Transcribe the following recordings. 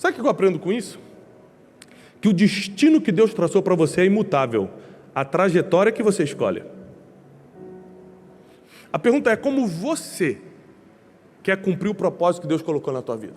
Sabe o que eu aprendo com isso? Que o destino que Deus traçou para você é imutável. A trajetória que você escolhe. A pergunta é como você quer cumprir o propósito que Deus colocou na tua vida.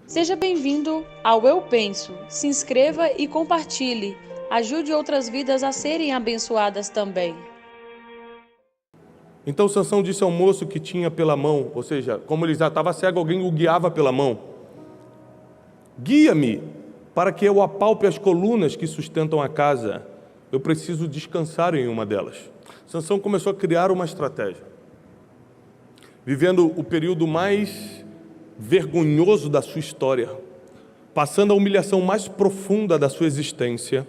Seja bem-vindo ao Eu Penso. Se inscreva e compartilhe. Ajude outras vidas a serem abençoadas também. Então Sansão disse ao moço que tinha pela mão, ou seja, como ele já estava cego, alguém o guiava pela mão. Guia-me para que eu apalpe as colunas que sustentam a casa. Eu preciso descansar em uma delas. Sansão começou a criar uma estratégia. Vivendo o período mais vergonhoso da sua história, passando a humilhação mais profunda da sua existência,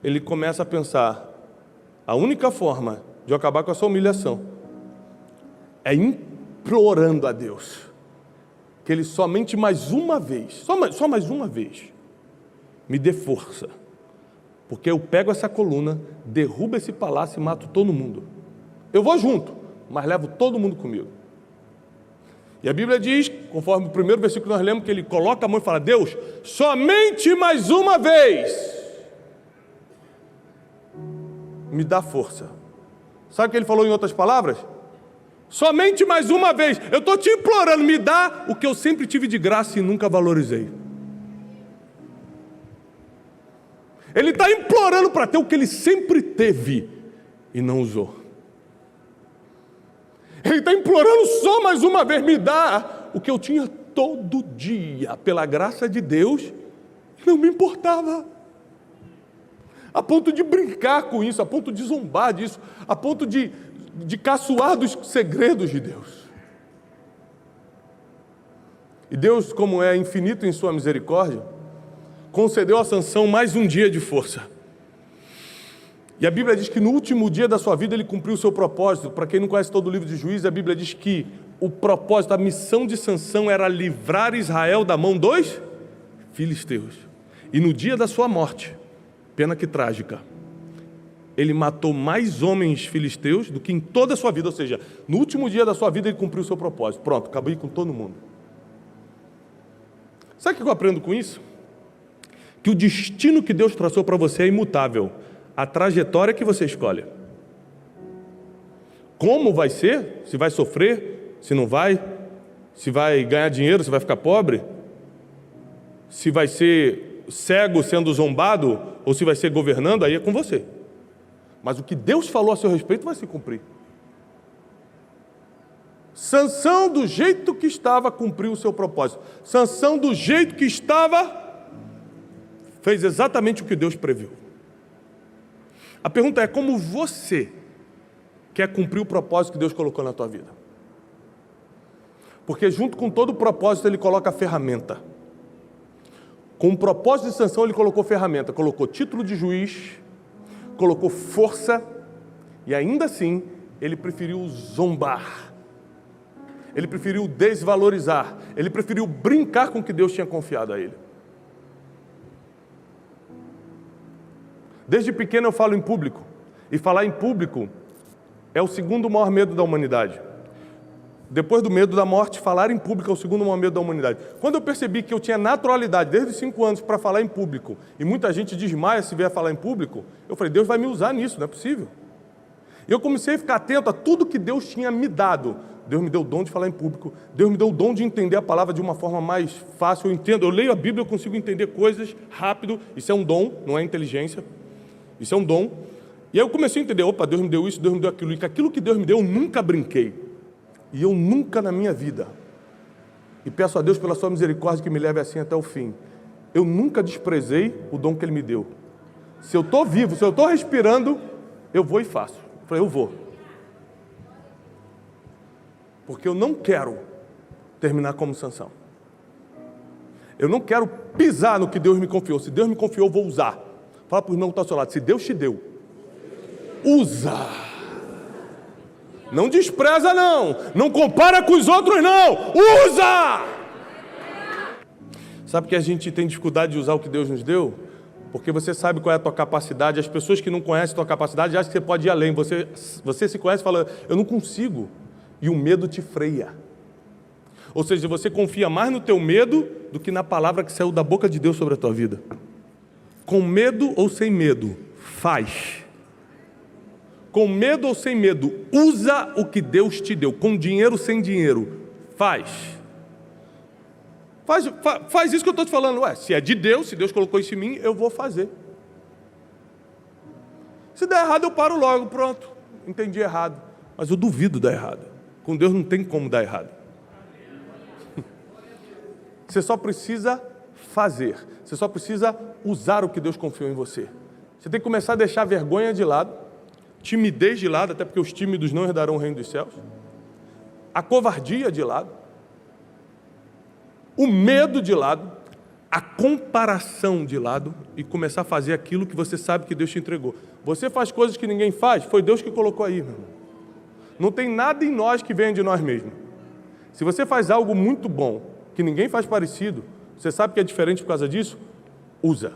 ele começa a pensar, a única forma de eu acabar com essa humilhação é implorando a Deus que Ele somente mais uma vez, só mais uma vez, me dê força, porque eu pego essa coluna, derrubo esse palácio e mato todo mundo. Eu vou junto, mas levo todo mundo comigo. E a Bíblia diz, conforme o primeiro versículo que nós lemos, que ele coloca a mão e fala, Deus, somente mais uma vez me dá força. Sabe o que ele falou em outras palavras? Somente mais uma vez, eu estou te implorando, me dá o que eu sempre tive de graça e nunca valorizei. Ele está implorando para ter o que ele sempre teve e não usou. Ele está implorando só mais uma vez, me dá o que eu tinha todo dia, pela graça de Deus, e não me importava. A ponto de brincar com isso, a ponto de zombar disso, a ponto de caçoar dos segredos de Deus. E Deus, como é infinito em sua misericórdia, concedeu a Sansão mais um dia de força. E a Bíblia diz que no último dia da sua vida ele cumpriu o seu propósito. Para quem não conhece todo o livro de Juízes, a Bíblia diz que o propósito, a missão de Sansão era livrar Israel da mão dos filisteus. E no dia da sua morte, pena que trágica, ele matou mais homens filisteus do que em toda a sua vida. Ou seja, no último dia da sua vida ele cumpriu o seu propósito. Pronto, acabei com todo mundo. Sabe o que eu aprendo com isso? Que o destino que Deus traçou para você é imutável. A trajetória que você escolhe. Como vai ser? Se vai sofrer? Se não vai? Se vai ganhar dinheiro? Se vai ficar pobre? Se vai ser cego sendo zombado? Ou se vai ser governando? Aí é com você. Mas o que Deus falou a seu respeito vai se cumprir. Sansão, do jeito que estava, cumpriu o seu propósito. Sansão, do jeito que estava, fez exatamente o que Deus previu. A pergunta é como você quer cumprir o propósito que Deus colocou na tua vida. Porque junto com todo o propósito ele coloca a ferramenta. Com o propósito de Sansão ele colocou ferramenta, colocou título de juiz, colocou força e ainda assim ele preferiu zombar. Ele preferiu desvalorizar, ele preferiu brincar com o que Deus tinha confiado a ele. Desde pequeno eu falo em público, e falar em público é o segundo maior medo da humanidade. Depois do medo da morte, falar em público é o segundo maior medo da humanidade. Quando eu percebi que eu tinha naturalidade, desde os 5 anos, para falar em público, e muita gente desmaia se vier falar em público, eu falei, Deus vai me usar nisso, não é possível. E eu comecei a ficar atento a tudo que Deus tinha me dado. Deus me deu o dom de falar em público, Deus me deu o dom de entender a palavra de uma forma mais fácil, eu entendo, eu leio a Bíblia, eu consigo entender coisas rápido, isso é um dom, não é inteligência. Isso é um dom. E aí eu comecei a entender, opa, Deus me deu isso, Deus me deu aquilo. E que aquilo que Deus me deu, eu nunca brinquei. E eu nunca na minha vida, e peço a Deus pela sua misericórdia que me leve assim até o fim, eu nunca desprezei o dom que Ele me deu. Se eu estou vivo, se eu estou respirando, eu vou e faço. Eu falei, eu vou. Porque eu não quero terminar como Sansão. Eu não quero pisar no que Deus me confiou. Se Deus me confiou, eu vou usar. Fala para o irmão que está ao seu lado, se Deus te deu, usa. Não despreza não, não compara com os outros não, usa! Sabe que a gente tem dificuldade de usar o que Deus nos deu? Porque você sabe qual é a tua capacidade, as pessoas que não conhecem a tua capacidade acham que você pode ir além, você se conhece e fala, eu não consigo, e o medo te freia. Ou seja, você confia mais no teu medo do que na palavra que saiu da boca de Deus sobre a tua vida. Com medo ou sem medo, faz. Com medo ou sem medo, usa o que Deus te deu. Com dinheiro ou sem dinheiro, faz. Faz isso que eu estou te falando. Se é de Deus, se Deus colocou isso em mim, eu vou fazer. Se der errado, eu paro logo, pronto. Entendi errado. Mas eu duvido dar errado. Com Deus não tem como dar errado. Você só precisa fazer. Você só precisa usar o que Deus confiou em você. Você tem que começar a deixar a vergonha de lado, timidez de lado, até porque os tímidos não herdarão o reino dos céus, a covardia de lado, o medo de lado, a comparação de lado e começar a fazer aquilo que você sabe que Deus te entregou. Você faz coisas que ninguém faz, foi Deus que colocou aí, meu irmão. Não tem nada em nós que venha de nós mesmos. Se você faz algo muito bom, que ninguém faz parecido, você sabe que é diferente por causa disso? Usa.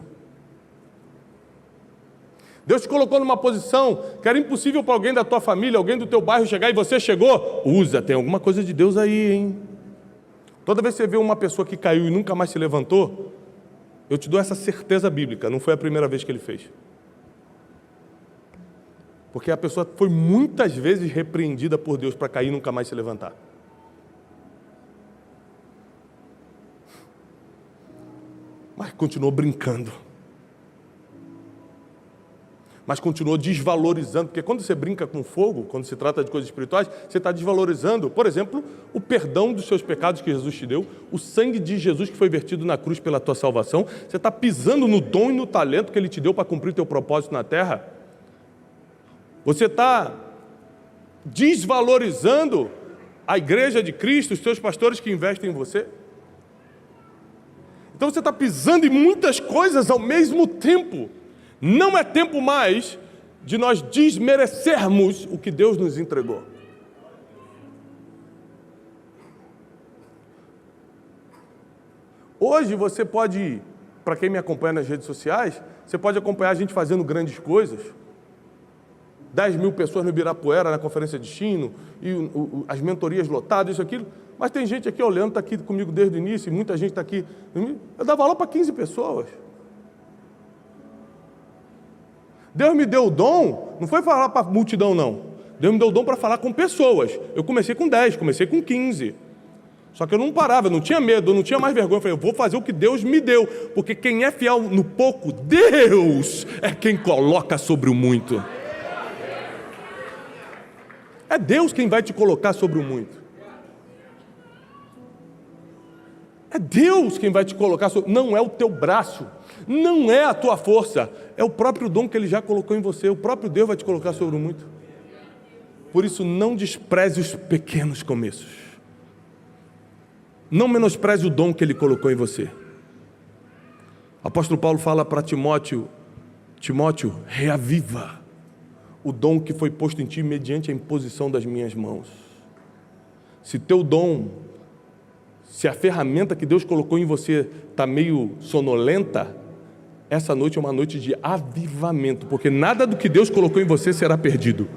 Deus te colocou numa posição que era impossível para alguém da tua família, alguém do teu bairro chegar e você chegou. Usa, tem alguma coisa de Deus aí, hein? Toda vez que você vê uma pessoa que caiu e nunca mais se levantou, eu te dou essa certeza bíblica, não foi a primeira vez que ele fez. Porque a pessoa foi muitas vezes repreendida por Deus para cair e nunca mais se levantar. Mas continuou brincando. Mas continuou desvalorizando, porque quando você brinca com fogo, quando se trata de coisas espirituais, você está desvalorizando, por exemplo, o perdão dos seus pecados que Jesus te deu, o sangue de Jesus que foi vertido na cruz pela tua salvação, você está pisando no dom e no talento que Ele te deu para cumprir o teu propósito na terra, você está desvalorizando a igreja de Cristo, os teus pastores que investem em você. Então você está pisando em muitas coisas ao mesmo tempo. Não é tempo mais de nós desmerecermos o que Deus nos entregou. Hoje você pode, para quem me acompanha nas redes sociais, você pode acompanhar a gente fazendo grandes coisas. 10 mil pessoas no Ibirapuera, na conferência de destino, e as mentorias lotadas, isso, aquilo. Mas tem gente aqui, olhando, está aqui comigo desde o início, e muita gente está aqui. Eu dava aula para 15 pessoas. Deus me deu o dom, não foi falar para a multidão, não. Deus me deu o dom para falar com pessoas. Eu comecei com 10, comecei com 15. Só que eu não parava, eu não tinha medo, eu não tinha mais vergonha. Eu falei, eu vou fazer o que Deus me deu. Porque quem é fiel no pouco, Deus é quem coloca sobre o muito. É Deus quem vai te colocar sobre o muito. É Deus quem vai te colocar sobre... Não é o teu braço, não é a tua força, é o próprio dom que Ele já colocou em você. O próprio Deus vai te colocar sobre o muito. Por isso, não despreze os pequenos começos. Não menospreze o dom que Ele colocou em você. O apóstolo Paulo fala para Timóteo, Timóteo, reaviva o dom que foi posto em ti mediante a imposição das minhas mãos. Se teu dom, se a ferramenta que Deus colocou em você está meio sonolenta, essa noite é uma noite de avivamento, porque nada do que Deus colocou em você será perdido.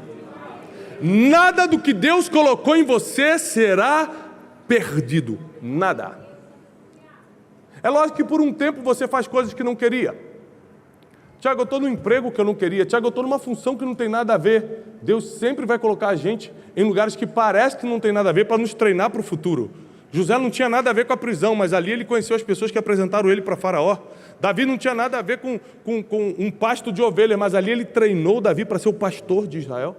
Nada do que Deus colocou em você será perdido. Nada. É lógico que por um tempo você faz coisas que não queria. Tiago, eu estou no emprego que eu não queria. Tiago, eu estou numa função que não tem nada a ver. Deus sempre vai colocar a gente em lugares que parece que não tem nada a ver para nos treinar para o futuro. José não tinha nada a ver com a prisão, mas ali ele conheceu as pessoas que apresentaram ele para Faraó. Davi não tinha nada a ver com um pasto de ovelhas, mas ali ele treinou Davi para ser o pastor de Israel.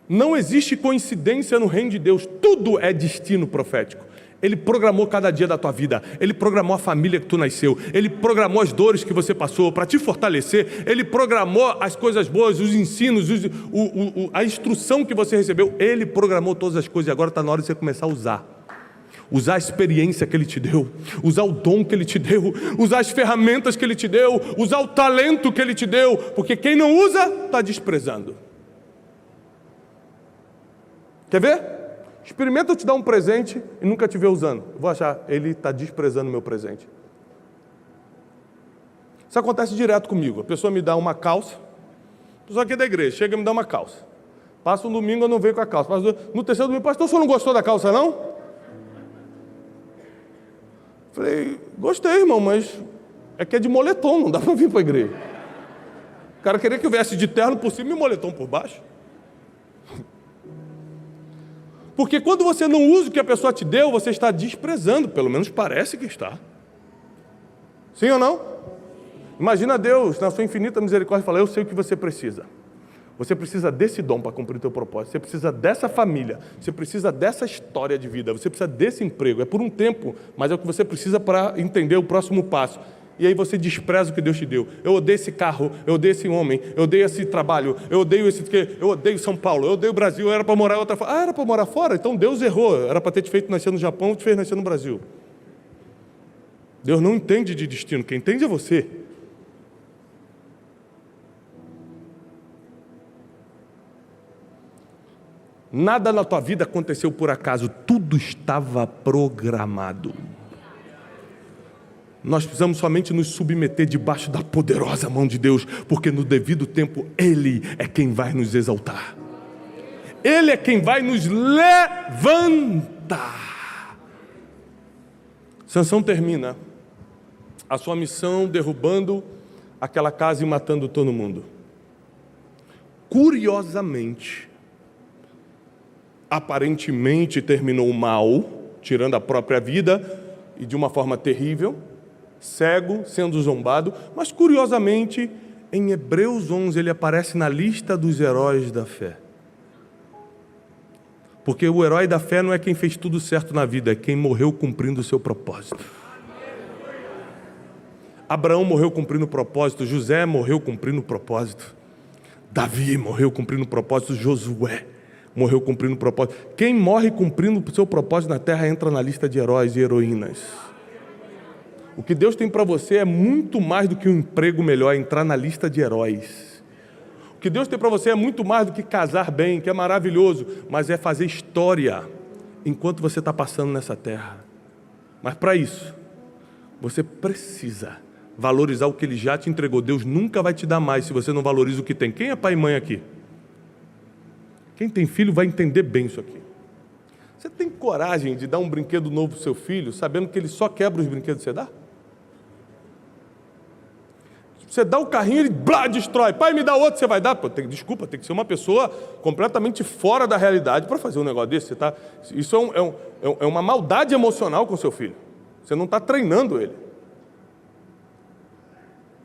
Não existe coincidência no reino de Deus, tudo é destino profético. Ele programou cada dia da tua vida, Ele programou a família que tu nasceu, Ele programou as dores que você passou para te fortalecer, Ele programou as coisas boas, os ensinos, a instrução que você recebeu, Ele programou todas as coisas e agora está na hora de você começar a usar a experiência que Ele te deu, usar o dom que Ele te deu, usar as ferramentas que Ele te deu, usar o talento que Ele te deu, porque quem não usa está desprezando. Quer ver? Experimenta eu te dar um presente e nunca te ver usando. Eu vou achar, ele está desprezando o meu presente. Isso acontece direto comigo. A pessoa me dá uma calça, a pessoa aqui é da igreja, chega e me dá uma calça. Passa um domingo, eu não venho com a calça. No terceiro domingo, pastor, o senhor não gostou da calça, não? Falei, gostei, irmão, mas é que é de moletom, não dá para vir para a igreja. O cara queria que eu viesse de terno por cima e moletom por baixo. Porque quando você não usa o que a pessoa te deu, você está desprezando, pelo menos parece que está. Sim ou não? Imagina Deus, na sua infinita misericórdia, falar, eu sei o que você precisa. Você precisa desse dom para cumprir o teu propósito. Você precisa dessa família. Você precisa dessa história de vida. Você precisa desse emprego. É por um tempo, mas é o que você precisa para entender o próximo passo. E aí você despreza o que Deus te deu. Eu odeio esse carro, eu odeio esse homem, eu odeio esse trabalho, eu odeio São Paulo, eu odeio o Brasil, eu era para morar em outra fora. Ah, era para morar fora? Então Deus errou. Era para ter te feito nascer no Japão, te fez nascer no Brasil. Deus não entende de destino, quem entende é você. Nada na tua vida aconteceu por acaso, tudo estava programado. Nós precisamos somente nos submeter debaixo da poderosa mão de Deus, porque no devido tempo Ele é quem vai nos exaltar. Ele é quem vai nos levantar. Sansão termina a sua missão derrubando aquela casa e matando todo mundo. Curiosamente, aparentemente terminou mal, tirando a própria vida e de uma forma terrível, cego, sendo zombado, mas curiosamente, em Hebreus 11, ele aparece na lista dos heróis da fé. Porque o herói da fé não é quem fez tudo certo na vida, é quem morreu cumprindo o seu propósito. Abraão morreu cumprindo o propósito, José morreu cumprindo o propósito, Davi morreu cumprindo o propósito, Josué morreu cumprindo o propósito. Quem morre cumprindo o seu propósito na terra entra na lista de heróis e heroínas. O que Deus tem para você é muito mais do que um emprego melhor, é entrar na lista de heróis. O que Deus tem para você é muito mais do que casar bem, que é maravilhoso, mas é fazer história enquanto você está passando nessa terra. Mas para isso, você precisa valorizar o que Ele já te entregou. Deus nunca vai te dar mais se você não valoriza o que tem. Quem é pai e mãe aqui? Quem tem filho vai entender bem isso aqui. Você tem coragem de dar um brinquedo novo para o seu filho, sabendo que ele só quebra os brinquedos que você dá? Você dá o carrinho, ele blá, destrói. Pai, me dá outro, você vai dar? Pô, desculpa, tem que ser uma pessoa completamente fora da realidade para fazer um negócio desse. Isso é uma maldade emocional com o seu filho. Você não está treinando ele.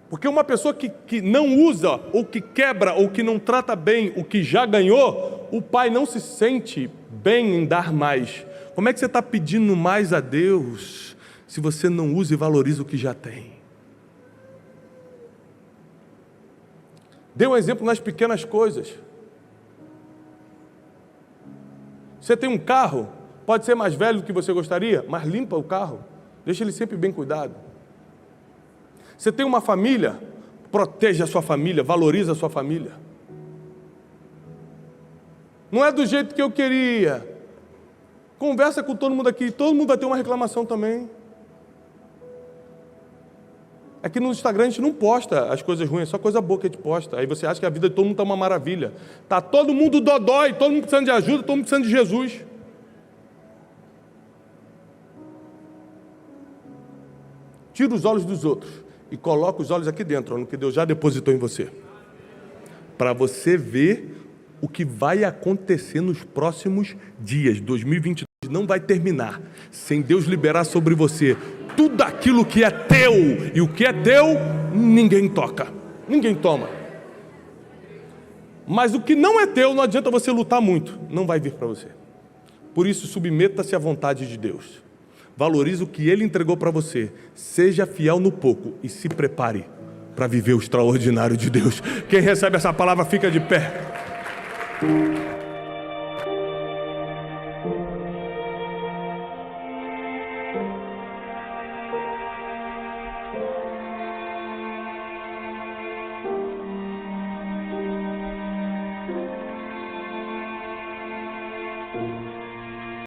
Porque uma pessoa que não usa, ou que quebra, ou que não trata bem o que já ganhou, o pai não se sente bem em dar mais. Como é que você está pedindo mais a Deus se você não usa e valoriza o que já tem? Dê um exemplo nas pequenas coisas. Você tem um carro, pode ser mais velho do que você gostaria, mas limpa o carro, deixa ele sempre bem cuidado. Você tem uma família, proteja a sua família, valoriza a sua família. Não é do jeito que eu queria. Conversa com todo mundo aqui, todo mundo vai ter uma reclamação também. Aqui no Instagram a gente não posta as coisas ruins, é só coisa boa que a gente posta. Aí você acha que a vida de todo mundo está uma maravilha. Está todo mundo dodói, todo mundo precisando de ajuda, todo mundo precisando de Jesus. Tira os olhos dos outros e coloca os olhos aqui dentro, no que Deus já depositou em você. Para você ver o que vai acontecer nos próximos dias. 2022 não vai terminar sem Deus liberar sobre você tudo aquilo que é teu. E o que é teu, ninguém toca, ninguém toma. Mas o que não é teu, não adianta você lutar muito, não vai vir para você. Por isso, submeta-se à vontade de Deus. Valorize o que Ele entregou para você. Seja fiel no pouco e se prepare para viver o extraordinário de Deus. Quem recebe essa palavra fica de pé.